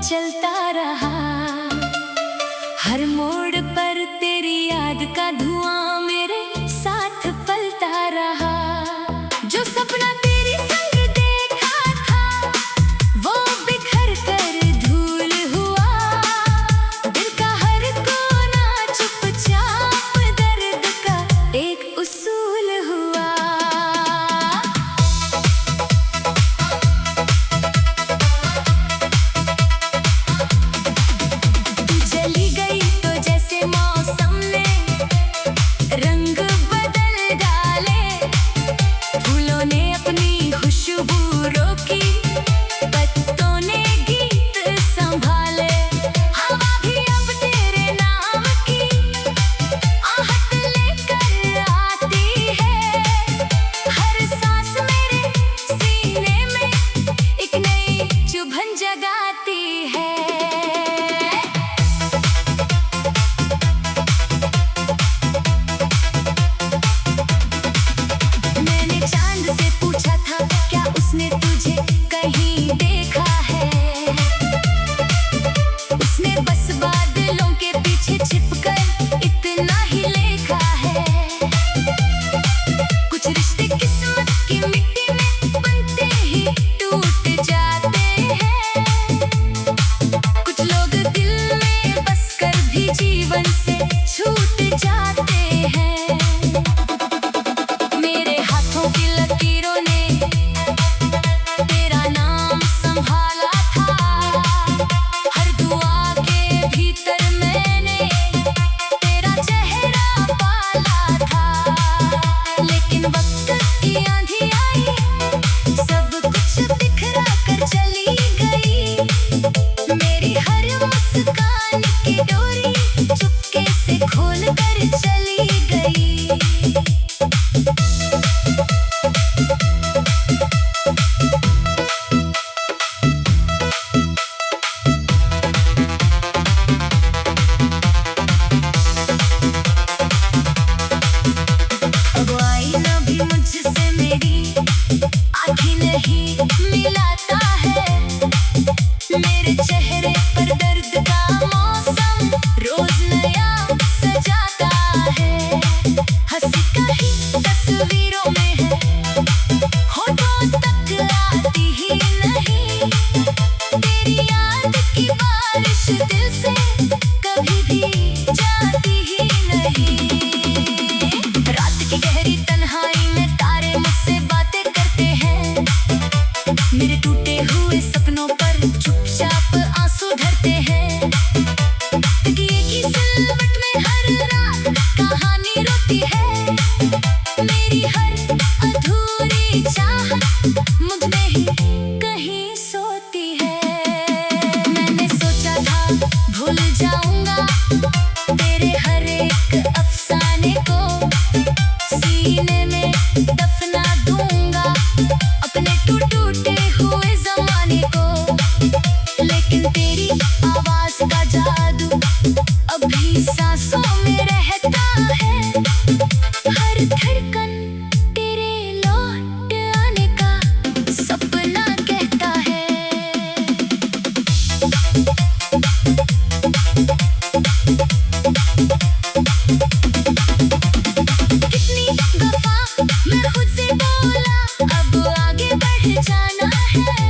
चलता रहा, हर मोड़ पर तेरी याद का धुआं मेरे साथ पलता रहा। जो सपना तेरी संग देखा था वो बिखर कर धूल हुआ। दिल का हर कोना चुपचाप दर्द का एक उसूल हुआ। जगाती है मैंने चांद से पूछा था क्या उसने तुझे कहीं देखा है। उसने बस बादलों के पीछे छिपकर इतना ही लिखा है। कुछ रिश्ते किस्मत की मिट्टी में बनते ही टूट जाते हैं। जीवन से छूट जाते हैं। मेरे हाथों की लकीरों ने तेरा नाम संभाला था। हर दुआ के भीतर मैंने तेरा चेहरा पाला था। लेकिन वक्त की आंधी आई, सब कुछ बिखरा कर चली गई। मेरी हर मुस्कान की डोरी चुपके से खोल कर चली गई। अब आईना भी मुझसे मेरी आँखें नहीं मिलाता है। मेरे चेहरे पर दर्द का मौसम रोज नया सजाता है। हंसी कहीं तस्वीरों में है, होठों तक आती ही नहीं। तेरी याद की बारिश दिल से कभी भी जाती ही नहीं। रात की गहरी तन्हाई में तारे मुझसे बातें करते हैं। मेरे टूटे हुए सपनों पर चुपचाप आंसू ढरते हैं। तकिए की सिलवट में हर रात कहानी रोती है। मेरी हर अधूरी चाहत मुझ में ही कहीं सोती है। मैंने सोचा था भूल जाऊंगा तेरे हर एक अफसाने को, सीने में दफना दूंगा अपने टूटे हुए जमाने को। लेकिन तेरी आवाज का जादू अभी सांसों में रहता है। हर धड़कन तेरे लौट आने का सपना कहता है। कितनी दफा मैं खुद से बोला अब आगे बढ़ जाना है।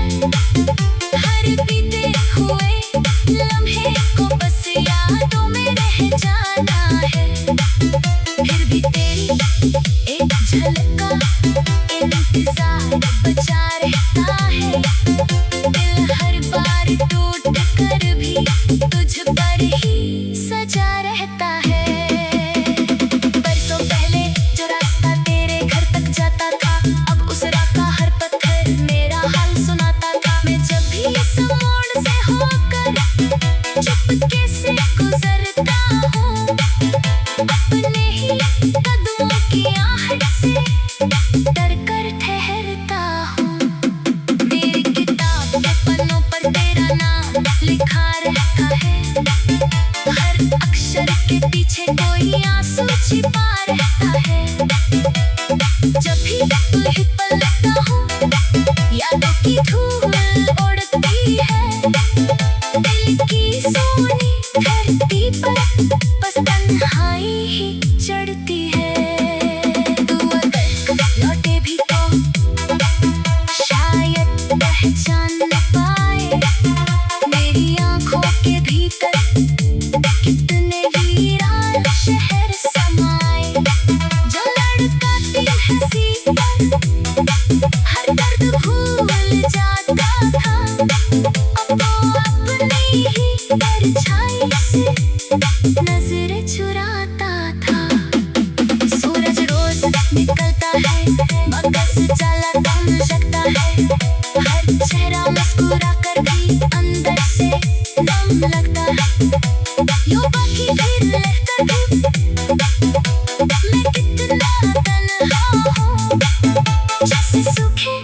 मुस्कुरा कर भी अंदर से दम लगता है। यो बाकी फिर रहकर भी मैं कितना तन्हा हूँ, जैसे सूखे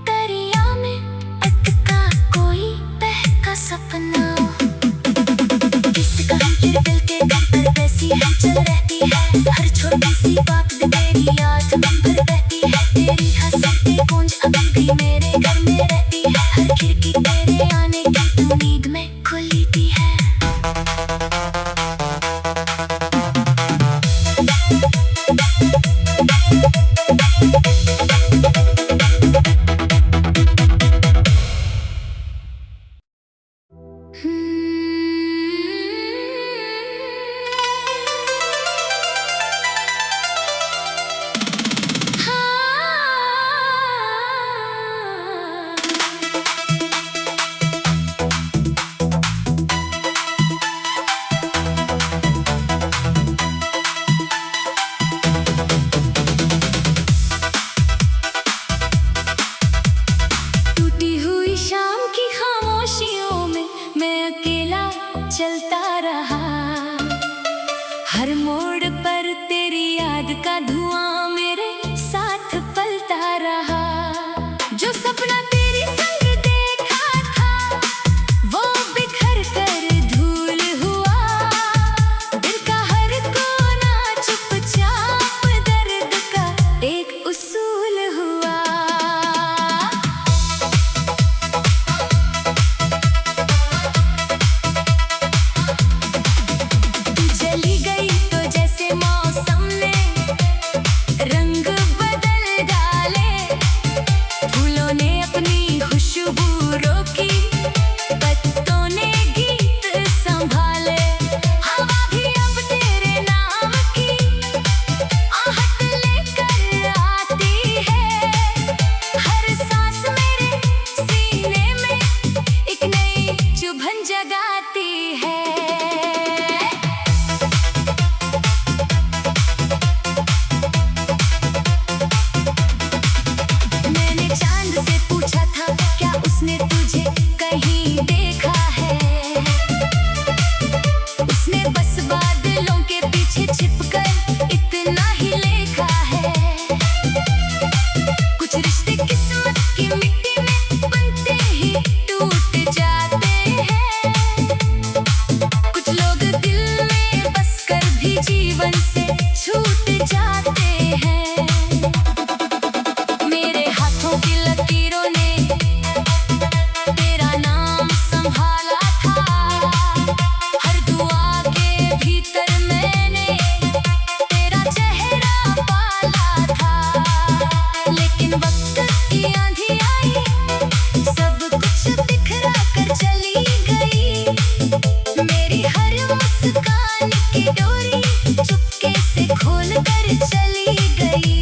दरिया में अटका कोई बहका सपना। किसका हम फिर दिल के घर पर वैसी हलचल रहती है, हर छोटी सी बात पे तेरी याद मन भर बहती है। तेरी हंसी की गूंज अभी भी मेरे घर में रहती है, हर खिड़की तेरे आने की उम्मीद में खुलती है। चलता रहा, हर मोड़ पर तेरी याद का धुआं मेरे साथ पलता रहा। जो सपना तेरी संग देखा था वो बिखर कर धूल हुआ, दिल का हर कोना चुपचाप दर्द का एक उसूल हुआ। उसने तुझे कहीं देखा है, उसने बस बादलों के पीछे छिपकर इतना ही देखा है। कुछ रिश्ते किस्मत की मिट्टी में बनते ही टूट जाते हैं, कुछ लोग दिल में बसकर भी जीवन से छूट जाते हैं। मेरे हाथों की लकीरों ने चुपके से खोल कर चली गई।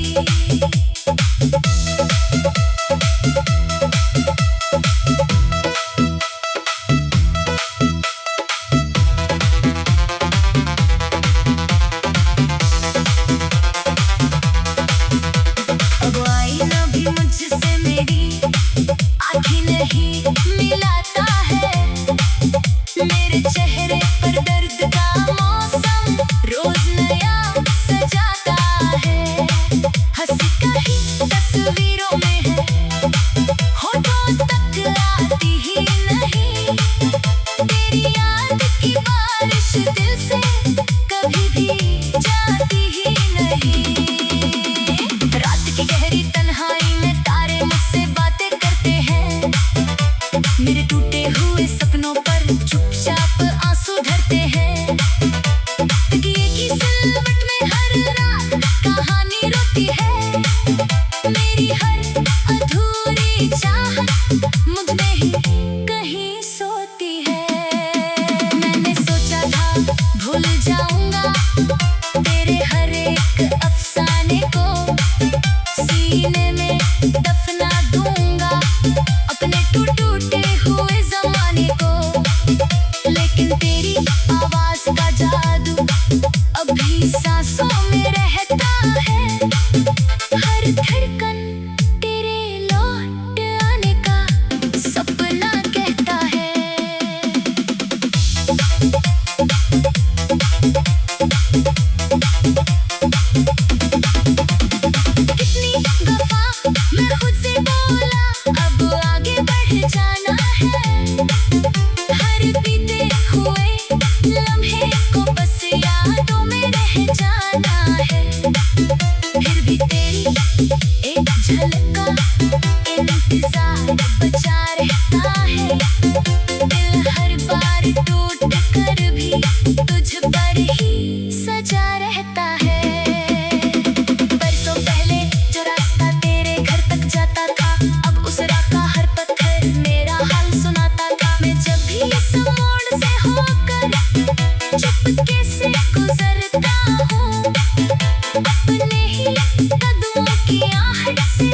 अब आईना भी मुझसे मेरी आँखें नहीं मिलाता है, मेरे चेहरे पर दर्द का मौसम रोज नया सजाता है। हंसी कहीं तस्वीरों में है, होठों तक आती ही नहीं, तेरी याद की बारिश दिल से कभी भी जाती ही नहीं। रात की गहरी तन्हाई में तारे मुझसे बातें करते हैं, मेरे टूटे हुए सपनों पर चुपचाप आंसू ढरते हैं। तकिए की सिलवट में हर रात कहानी रोती है, मेरी हर अधूरी चाहत मुझ में ही कहीं सोती है। मैंने सोचा था भूल जाऊंगा तेरे हर एक अफसाने को, सीने में दफना दूंगा अपने टूटे हुए जमाने को, लेकिन तेरी आवाज का जादू अभी सांसों में रहता है। हर धड़कन तेरे लौट आने का सपना जाना है। हर बीते हुए लम्हे को बस यादों में रह जाना है। फिर भी तेरी एक झलक का इंतजार बचा रहता है। दिल हर बार टूट कर भी तुझ पर ही सजा रहता है। बरसों पहले जो रास्ता तेरे घर तक जाता था, अब उस राह का हर पत्थर मेरा हाल सुनाता था। मैं जब भी इस मोड़ से होकर चुपके से गुजरता हूँ, अपने ही कदमों की आहट से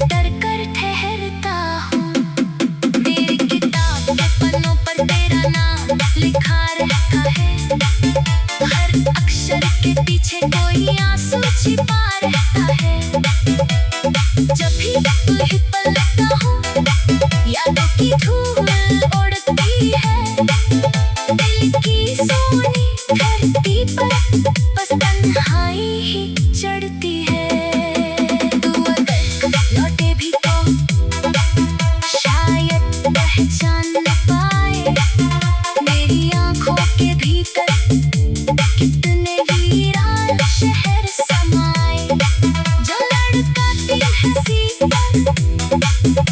डर कर ठहरता हूँ। मेरी किताब के पन्नों पर तेरा नाम लिखा रहता है। हर अक्षर के पीछे कोई आंसू छिपा रहता है। जब भी तुझ पर लगता हूँ, यादों की धूल उड़ती है। दिल की सोनी धरती पर बस तन्हाई ही चढ़ती है। तू अगर लौटे भी तो शायद पहचान न पाए मेरी आंखों के भीतर कितने वीरान शहर समाए। जो लड़का दिल हंसी पर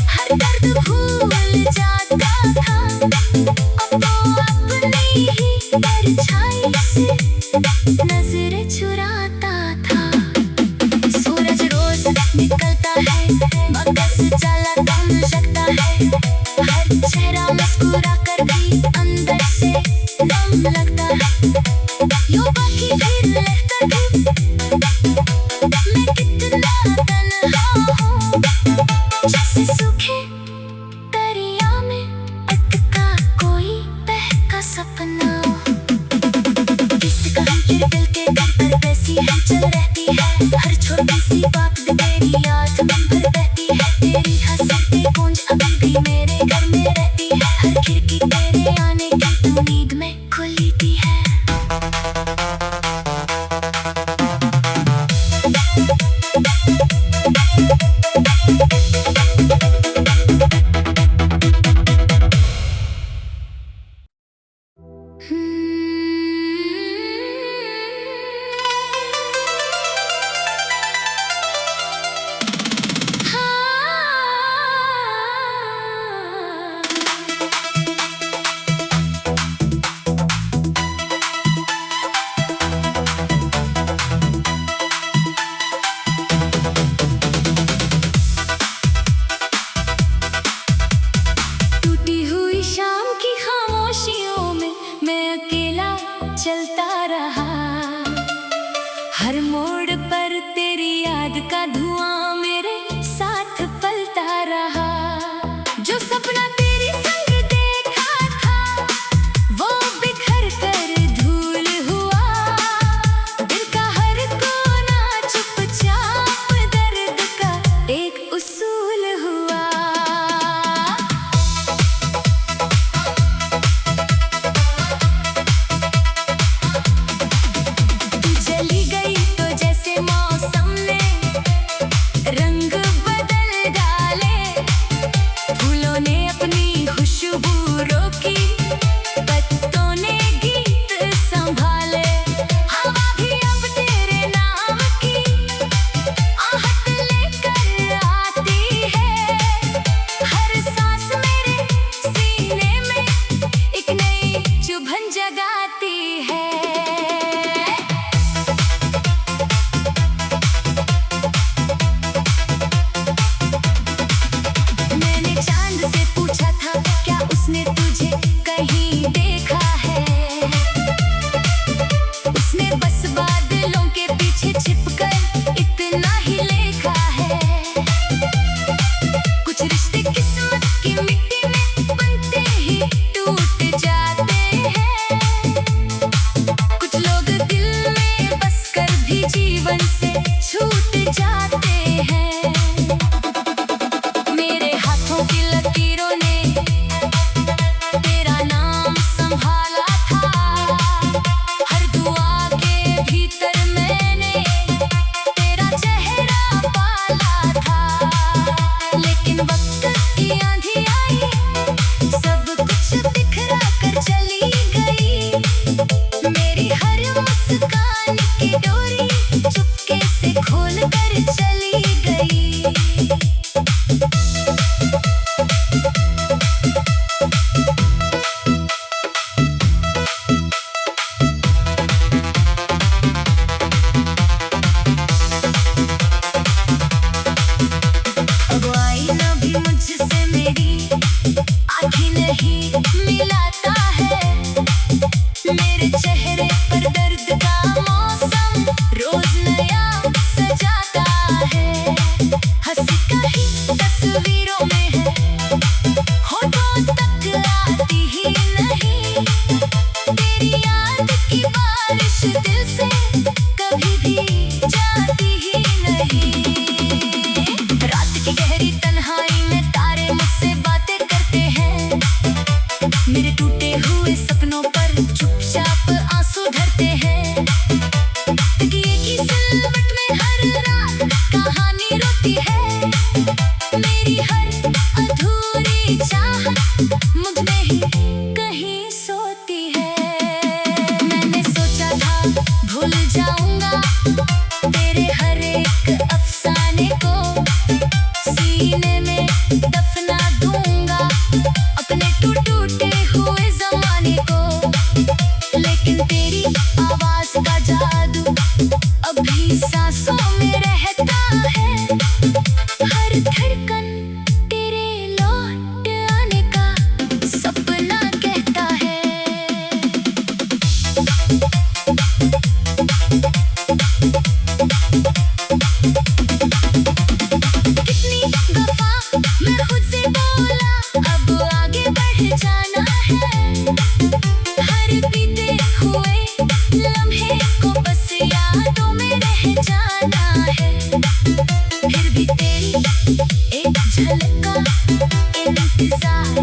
हर दर्द भूल जाता था, अब वो अपनी ही परछाई से नजरें चुराता था। सूरज रोज निकलता है, मगर जाला दम लगता है। हर चेहरा मुस्कुरा कर भी अंदर से नम लगता है। यूं बाकी फिर रहता भी मैं कितना तन्हा हूँ, जैसे सूखे दरिया में अटका कोई बहका सपना। किसी का हम तेरे दिल के घर पर वैसी हलचल रहती है। हर छोटी सी बात भी तेरी याद मन भर बहती है। तेरी हंसी गूंज अभी भी मेरे घर में रहती है। हर खिड़की तेरे आने की उम्मीद में खुलती है। टूटी हुई शाम की खामोशियों में मैं अकेला चलता रहा। हर मोड़ पर तेरी याद का धुआं मेरे साथ पलता रहा। जो सपना तेरे संग देखा था, वो बिखर कर धूल हुआ। दिल का हर कोना चुपचाप दर्द का एक उसूल हुआ। तू चली गई तो जैसे मौसम ने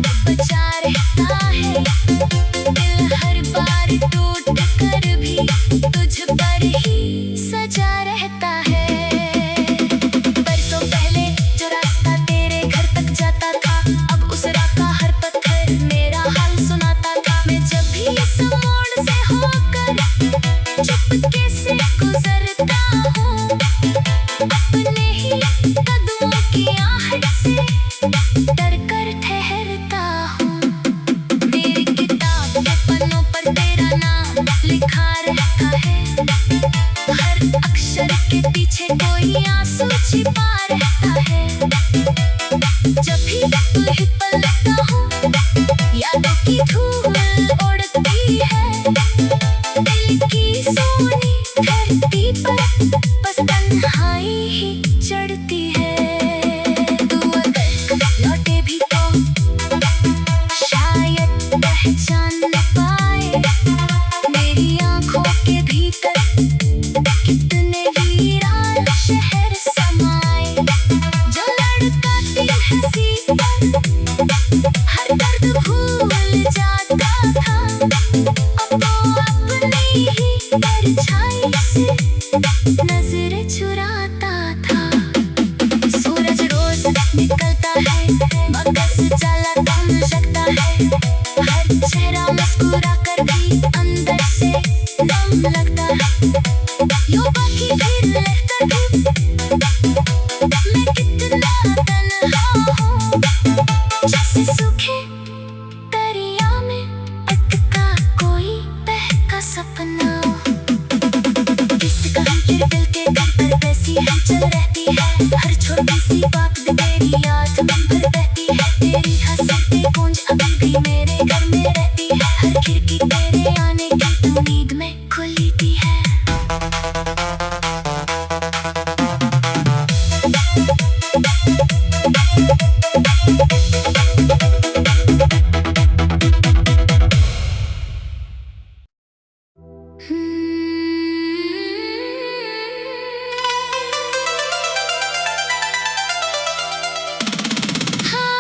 बचा रहता है। दिल हर बार टूट कर भी तुझ पर ही सजा रहता है। बरसों पहले जो रास्ता तेरे घर तक जाता था, अब उस राह का हर पत्थर मेरा हाल सुनाता था। मैं जब भी इस मोड़ से होकर चुपके से गुजरता हूँ, अपने ही कदमों की आहट से डर कर ठहरता हूँ। मेरी किताब के पन्नों पर तेरा नाम लिखा रहता है। हर अक्षर के पीछे कोई आंसू छिपा रहता है। जब भी तुझ पर लगता हूँ, यादों की धूल उड़ती है। दिल की सोनी धरती पर बस तन्हाई ही चढ़ती है। तू अगर लौटे भी तो शायद पहचान न पाए मेरी आंखों के भीतर कितने वीरान शहर समाए। जो लड़का दिल हंसी पर हर दर्द भूल जाता था, अब वो अपनी ही परछाई से नजर चुराता था। सूरज रोज निकलता है, मगर उजाला कम लगता है। हर चेहरा मुस्कुरा कर भी अंदर से नम लगता है। यूं बाकी फिर रहकर भी मैं कितना तन्हा हूँ, जैसे सूखे दरिया में अटका कोई बहका सपना। किस गम के दिल के घर पर वैसी हलचल रहती है। हर छोटी सी बात भी तेरी याद मन भर बहती है। तेरी हंसी की गूंज अभी भी मेरे घर में रहती है। हर खिड़की तेरे आने की उम्मीद में खुली थी है। हाँ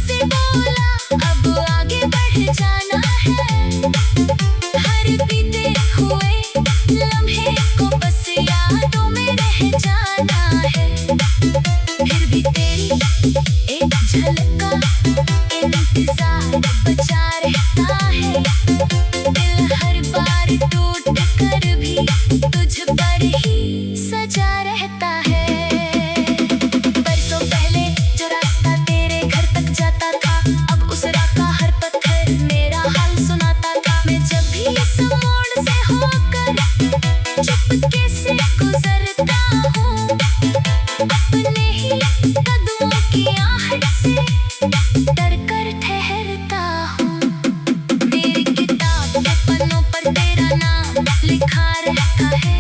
से बोला अब आगे बढ़ जाना है। हर बीते हुए लम्हे को बस यादों में रह जाना है। फिर भी तेरी एक झलक का इंतजार बचा रहता है। दिल हर बार टूट कर भी तुझ पर ही सजा रहता है। बरसों पहले जो रास्ता तेरे घर तक जाता था, अब उस राह का हर पत्थर मेरा हाल सुनाता था। मैं जब भी इस मोड़ से होकर चुपके से गुजरता हूँ, अपने ही कदमों की आहट से डर कर ठहरता हूँ। मेरी किताब के पन्नों पर तेरा नाम लिखा रहता है।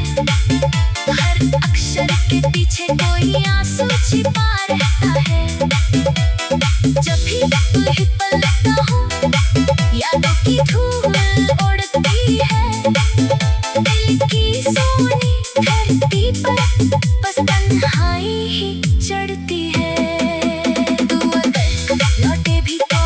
हर अक्षर के पीछे कोई आंसू छिपा रहता है। जब भी तुझ पर लगता हूँ, यादों की धूल उड़ती है। दिल की सोनी धरती पर बस तन्हाई ही चढ़ती है। तू अगर लौटे भी तो